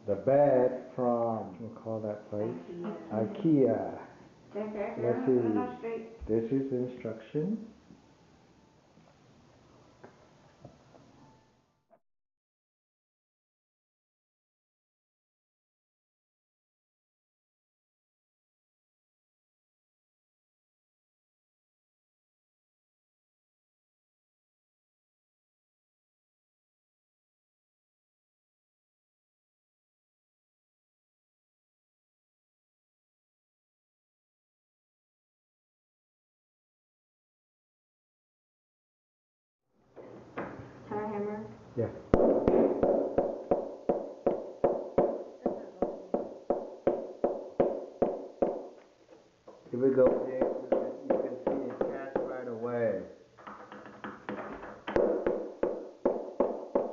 the bed from, we'll call that place, IKEA. Let's see. This is the instruction. Can I hammer? Yeah. If we go there, you can see it catch right away.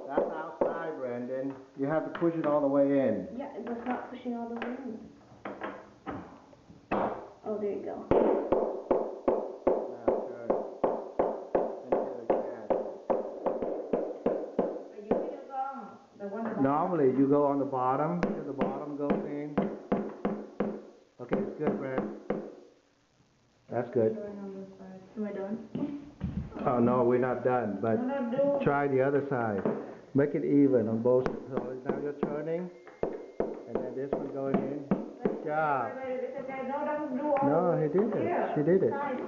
That's outside, Brandon. You have to push it all the way in. Yeah, that's not pushing all the way in. Oh, there you go. Now turn until it catches. Normally, you go on the bottom, till the bottom goes in. Okay, it's good, Brad. That's good. Am I done? Oh, no, we're not done, but try the other side. Make it even on both sides. So now you're turning, and then this one going in. Good job. No, he did it. She did it. Side.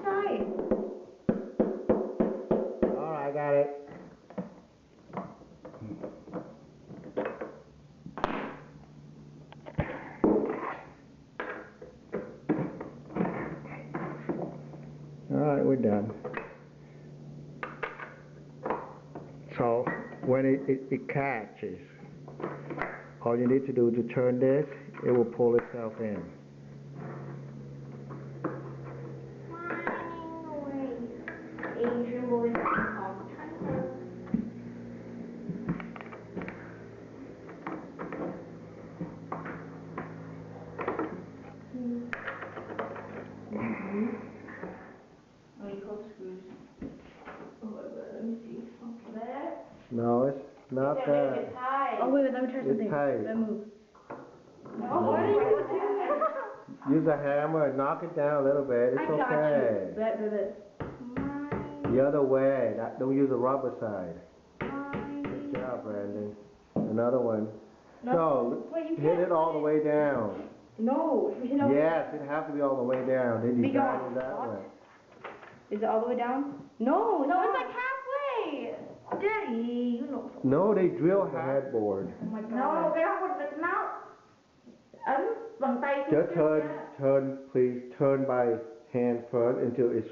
All right, I got it. All right, we're done. So when it catches, all you need to do is to turn this, it will pull itself in. Asian boys all the time. Oh, you pull the screws. Oh, let me see. There? No, it's not that. It's tight. Oh, wait, let me try something. It's tight. Let me move. Oh, what are you doing? Use a hammer and knock it down a little bit. It's I got okay. you. The other way. Don't use the rubber side. Good job, Brandon. Another one. No, hit it all the way down. No. Yes, it has to be all the way down. They design it that way. Is it all the way down? No, it's like halfway. Daddy, you know. No, they drill the headboard. Oh my God. No, cái đó không được nào. Ấn bằng tay. Just turn, please, turn by hand first until it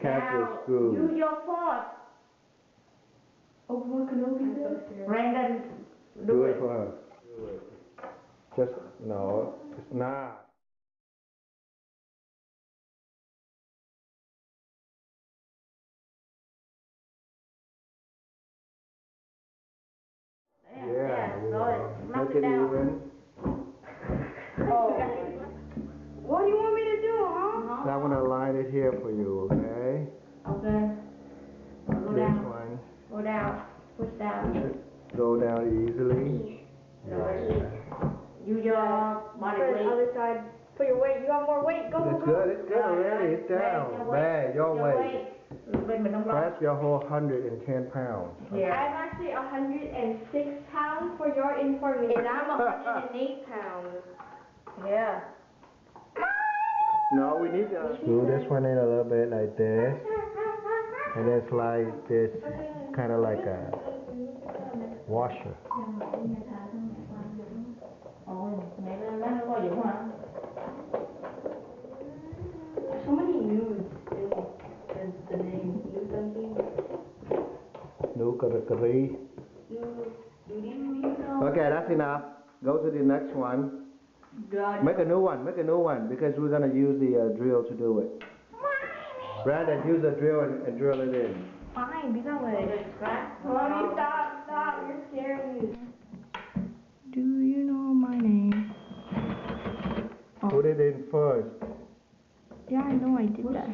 catches screws. Use your foot. Oh, what can I do? Brandon, do it for her. Do it. Just, no, it's not. Yeah, make it even. Oh. What do you want me to do, huh? I'm gonna line it here for you, okay? Okay. Go this down. One. Go down. Push down. Go down easily. Use your body weight. Other side. Put your weight. You want more weight? Go. It's good. It's good already. It's down. Man, your weight. Press your whole 110 pounds. Yeah. I'm actually 106 pounds for your information. And I'm 108 pounds. Yeah. No, we need to screw this one in a little bit like this. And then slide this kind of like a washer. So many news in the name. New something. New curry. Okay, that's enough. Go to the next one. Make a new one. Make a new one because we're gonna use the drill to do it. Brandon, use the drill and drill it in. Fine, be that way. Mommy, stop, you're scaring me. Do you know my name? Oh. Put it in first. Yeah, I know I did that.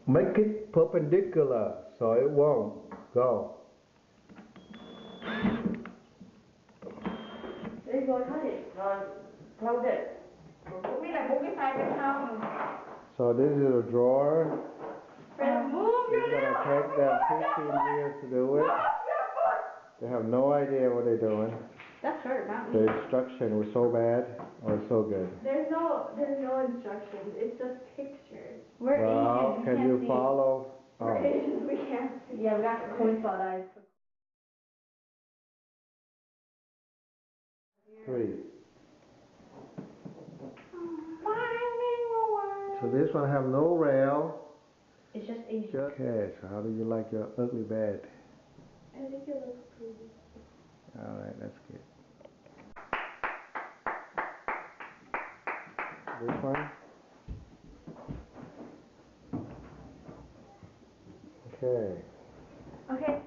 Make it perpendicular so it won't go. go touch it. Close it. We like book inside the house. So this is a drawer. Move It's gonna take them 15 years to do it. They have no idea what they're doing. That's hurt, not The me. instruction was so bad or so good. There's no instructions. It's just pictures. We're Well, Asians. can you follow? We're Oh. Asians. We can't see. Yeah, we got cornflower eyes. 3. So this one have no rail. It's just Asian. Okay, so how do you like your ugly bed? I think it looks pretty. Alright, that's good. This one? Okay. Okay.